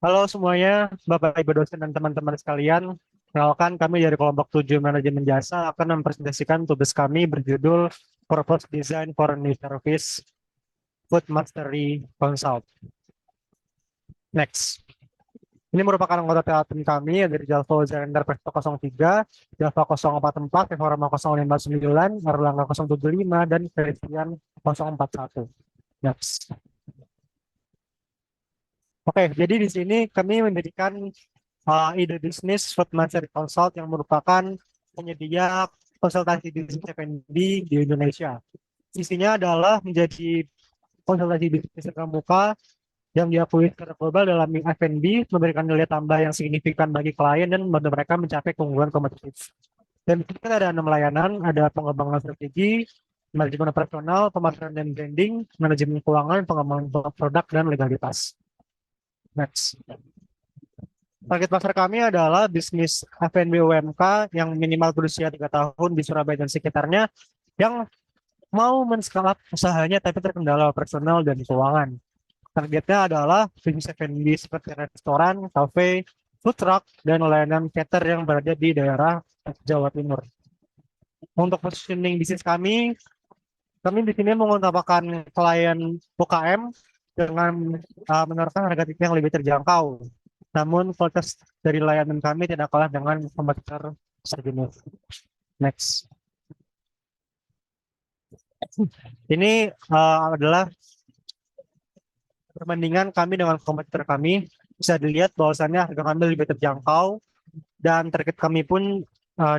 Halo semuanya, Bapak Ibu dosen dan teman-teman sekalian. Kenalkan kami dari kelompok 7 Manajemen Jasa akan mempresentasikan tugas kami berjudul Purpose Design for a New Service Food Mastery Consult. Next. Ini merupakan anggota tim kami dari Jalvo Zender Presto 03, Java 044, Evorama 059, Erlangga 075, dan Christian 041. Next. Oke, jadi di sini kami mendirikan ide bisnis Food Mastery Consult yang merupakan penyedia konsultasi bisnis F&B di Indonesia. Isinya adalah menjadi konsultasi bisnis terkemuka yang diakui secara global dalam F&B, memberikan nilai tambah yang signifikan bagi klien dan membantu mereka mencapai keunggulan kompetitif. Dan di sini kan ada 6 layanan, ada pengembangan strategi, manajemen operasional, pemasaran dan branding, manajemen keuangan, pengembangan produk, dan legalitas. Next. Target pasar kami adalah bisnis F&B UMK yang minimal berusia 3 tahun di Surabaya dan sekitarnya yang mau men-scale up usahanya tapi terkendala operasional dan keuangan. Targetnya adalah bisnis F&B seperti restoran, kafe, food truck, dan layanan cater yang berada di daerah Jawa Timur. Untuk positioning bisnis kami di sini mengutamakan klien UKM dengan menawarkan harga tiket yang lebih terjangkau. Namun kualitas dari layanan kami tidak kalah dengan kompetitor sejenis. Next. Ini adalah perbandingan kami dengan kompetitor kami. Bisa dilihat bahwasannya harga kami lebih terjangkau dan target kami pun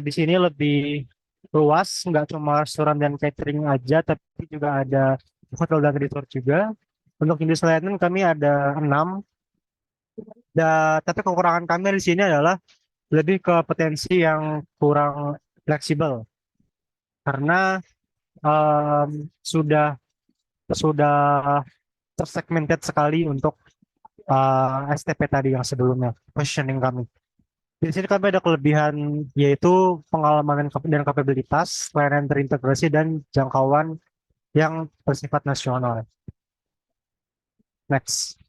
di sini lebih luas, nggak cuma restoran dan catering aja, tapi juga ada hotel dan resort juga. Untuk jenis layanan kami ada 6. Tapi kekurangan kami di sini adalah lebih ke potensi yang kurang fleksibel karena sudah sudah tersegmented sekali untuk STP tadi yang sebelumnya positioning kami. Di sini kami ada kelebihan yaitu pengalaman dan kapabilitas, layanan terintegrasi dan jangkauan yang bersifat nasional. Next.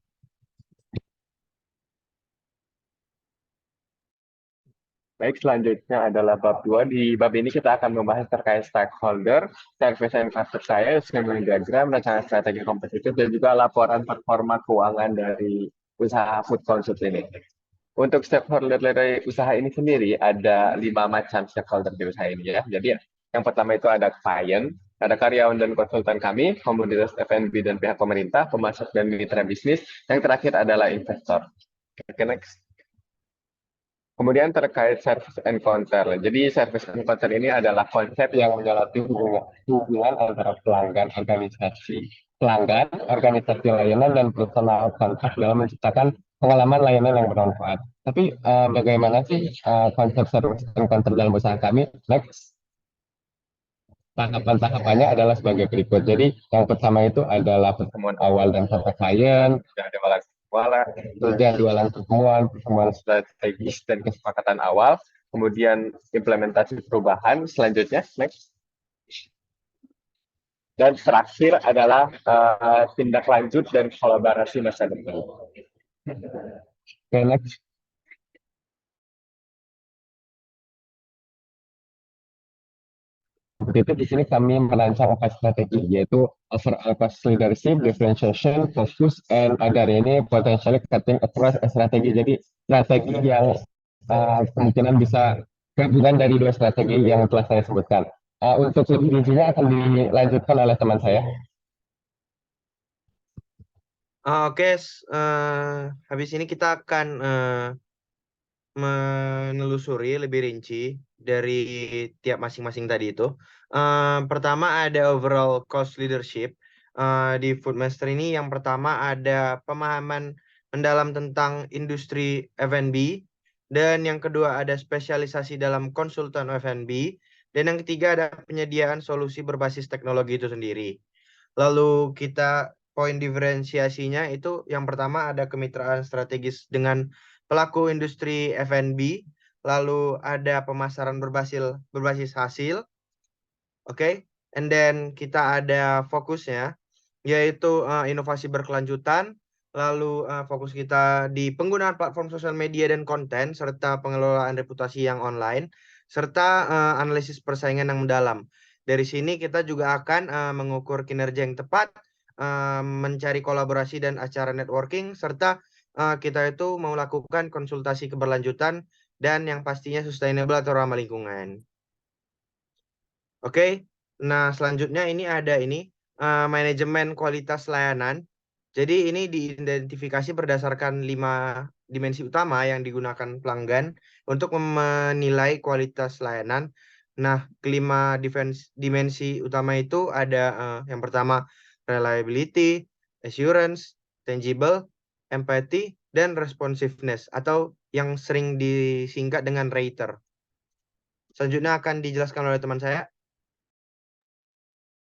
Baik, selanjutnya adalah bab 2. Di bab ini kita akan membahas terkait stakeholder, service and customer saya, scaling diagram, rancangan strategi kompetitif, dan juga laporan performa keuangan dari usaha food consult ini. Untuk stakeholder dari usaha ini sendiri, ada 5 macam stakeholder di usaha ini ya. Jadi yang pertama itu ada klien, ada karyawan dan konsultan kami, komunitas F&B dan pihak pemerintah, pemasok dan mitra bisnis. Yang terakhir adalah investor. Oke, next. Kemudian terkait service encounter. Jadi service encounter ini adalah konsep yang menyoroti hubungan antara organisasi layanan, dan personal kontak dalam menciptakan pengalaman layanan yang bermanfaat. Tapi bagaimana sih konsep service encounter dalam usaha kami? Next. Tahapan-tahapannya adalah sebagai berikut. Jadi yang pertama itu adalah pertemuan awal dan sampai klien, ada awal, kemudian jualan pertemuan, pertemuan strategis dan kesepakatan awal, kemudian implementasi perubahan, selanjutnya next. Dan terakhir adalah tindak lanjut dan kolaborasi masa depan. Okay, next. Seperti itu di sini kami merancang 4 strategi, yaitu overall cost leadership, differentiation, focus, and other. Ini potentially cutting across strategi. Jadi strategi yang kemungkinan bisa gabungan dari 2 strategi yang telah saya sebutkan. Untuk lebih rincinya akan dilanjutkan oleh teman saya. Oke, habis ini kita akan menelusuri lebih rinci dari tiap masing-masing tadi itu. Pertama ada overall cost leadership. Di Foodmaster ini yang pertama ada pemahaman mendalam tentang industri F&B, dan yang kedua ada spesialisasi dalam konsultan F&B, dan yang ketiga ada penyediaan solusi berbasis teknologi itu sendiri. Lalu kita poin diferensiasinya itu yang pertama ada kemitraan strategis dengan pelaku industri F&B, lalu ada pemasaran berbasis hasil, oke, and then kita ada fokusnya yaitu inovasi berkelanjutan, lalu fokus kita di penggunaan platform sosial media dan konten, serta pengelolaan reputasi yang online, serta analisis persaingan yang mendalam. Dari sini kita juga akan mengukur kinerja yang tepat, mencari kolaborasi dan acara networking, serta kita itu mau lakukan konsultasi keberlanjutan dan yang pastinya sustainable atau ramah lingkungan. Oke, nah selanjutnya ini ada manajemen kualitas layanan. Jadi ini diidentifikasi berdasarkan 5 dimensi utama yang digunakan pelanggan untuk menilai kualitas layanan. Nah, kelima dimensi utama itu ada yang pertama reliability, assurance, tangible, empathy, dan responsiveness atau yang sering disingkat dengan rater. Selanjutnya akan dijelaskan oleh teman saya.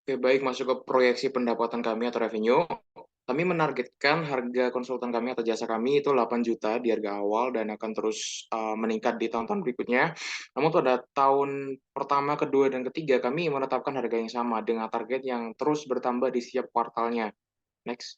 Oke, baik, masuk ke proyeksi pendapatan kami atau revenue. Kami menargetkan harga konsultan kami atau jasa kami itu 8 juta di harga awal dan akan terus meningkat di tahun-tahun berikutnya. Namun pada tahun pertama, kedua, dan ketiga kami menetapkan harga yang sama dengan target yang terus bertambah di setiap kuartalnya. Next.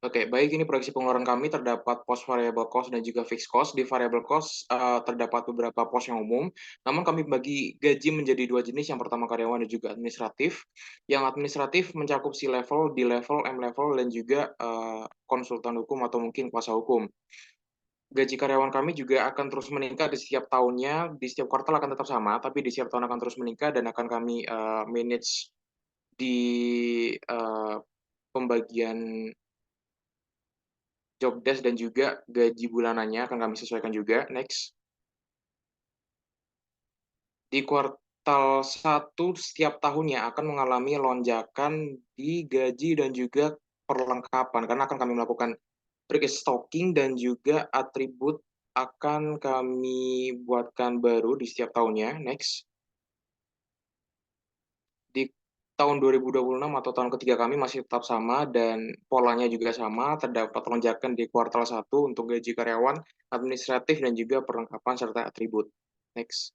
Oke, baik, ini proyeksi pengeluaran kami terdapat pos variable cost dan juga fixed cost. Di variable cost terdapat beberapa pos yang umum, namun kami bagi gaji menjadi dua jenis, yang pertama karyawan dan juga administratif. Yang administratif mencakup C-level, D-level, M-level, dan juga konsultan hukum atau mungkin kuasa hukum. Gaji karyawan kami juga akan terus meningkat di setiap tahunnya, di setiap kuartal akan tetap sama, tapi di setiap tahun akan terus meningkat dan akan kami manage di pembagian job desk dan juga gaji bulanannya akan kami sesuaikan juga. Next. Di kuartal 1 setiap tahunnya akan mengalami lonjakan di gaji dan juga perlengkapan karena akan kami melakukan restocking dan juga atribut akan kami buatkan baru di setiap tahunnya. Next. Di tahun 2026 atau tahun ketiga kami masih tetap sama dan polanya juga sama, terdapat lonjakan di kuartal 1 untuk gaji karyawan, administratif, dan juga perlengkapan serta atribut. Next.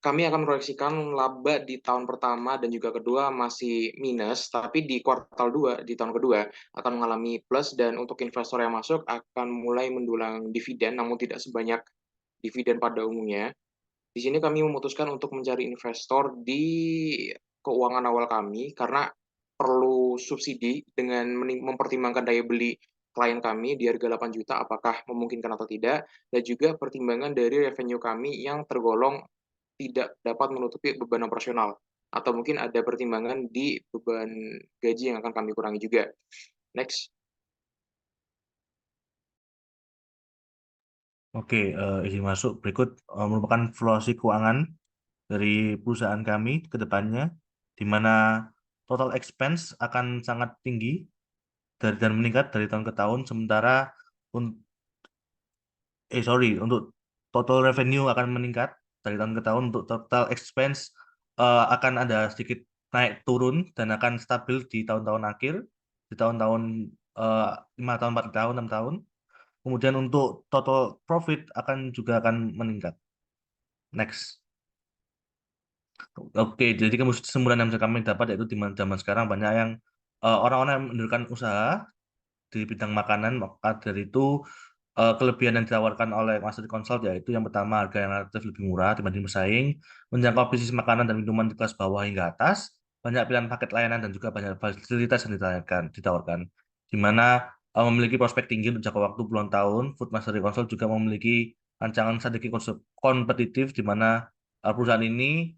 Kami akan memproyeksikan laba di tahun pertama dan juga kedua masih minus, tapi di kuartal 2, di tahun kedua, akan mengalami plus, dan untuk investor yang masuk akan mulai mendulang dividen, namun tidak sebanyak dividen pada umumnya. Di sini kami memutuskan untuk mencari investor di keuangan awal kami karena perlu subsidi dengan mempertimbangkan daya beli klien kami di harga 8 juta apakah memungkinkan atau tidak, dan juga pertimbangan dari revenue kami yang tergolong tidak dapat menutupi beban operasional atau mungkin ada pertimbangan di beban gaji yang akan kami kurangi juga. Next. Oke, izin masuk. Berikut merupakan valuasi keuangan dari perusahaan kami ke depannya, di mana total expense akan sangat tinggi dan meningkat dari tahun ke tahun, sementara untuk total revenue akan meningkat dari tahun ke tahun, untuk total expense akan ada sedikit naik turun dan akan stabil di tahun-tahun akhir, di tahun-tahun 5 tahun, 4 tahun, 6 tahun. Kemudian untuk total profit juga akan meningkat. Next. Oke, jadi kesimpulan yang bisa kami dapat yaitu di zaman sekarang banyak yang orang-orang yang mendirikan usaha di bidang makanan, maka dari itu kelebihan yang ditawarkan oleh Master Consult yaitu yang pertama harga yang relatif lebih murah dibanding bersaing, menjangkau bisnis makanan dan minuman di kelas bawah hingga atas, banyak pilihan paket layanan dan juga banyak fasilitas yang ditawarkan, di mana memiliki prospek tinggi untuk jangka waktu puluhan tahun. Food Mastery Consult juga memiliki rancangan strategi kompetitif di mana perusahaan ini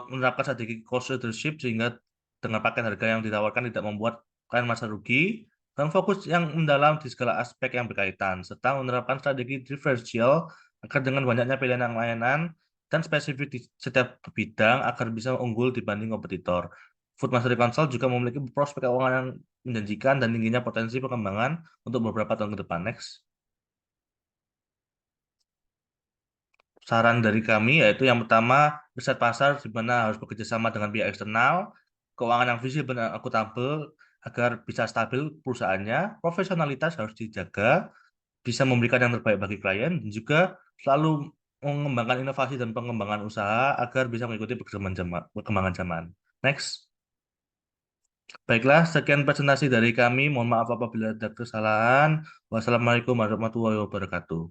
menerapkan strategi cost leadership sehingga dengan paket harga yang ditawarkan tidak membuat kalian merasa rugi, dan fokus yang mendalam di segala aspek yang berkaitan, serta menerapkan strategi differential agar dengan banyaknya pilihan yang layanan dan spesifik di setiap bidang agar bisa unggul dibanding kompetitor. Food Mastery Consult juga memiliki prospek keuangan yang menjanjikan dan tingginya potensi perkembangan untuk beberapa tahun ke depan. Next. Saran dari kami yaitu yang pertama, riset pasar di mana harus bekerja sama dengan pihak eksternal, keuangan yang visible dan akuntabel agar bisa stabil perusahaannya, profesionalitas harus dijaga, bisa memberikan yang terbaik bagi klien, dan juga selalu mengembangkan inovasi dan pengembangan usaha agar bisa mengikuti perkembangan zaman. Next. Baiklah, sekian presentasi dari kami. Mohon maaf apabila ada kesalahan. Wassalamualaikum warahmatullahi wabarakatuh.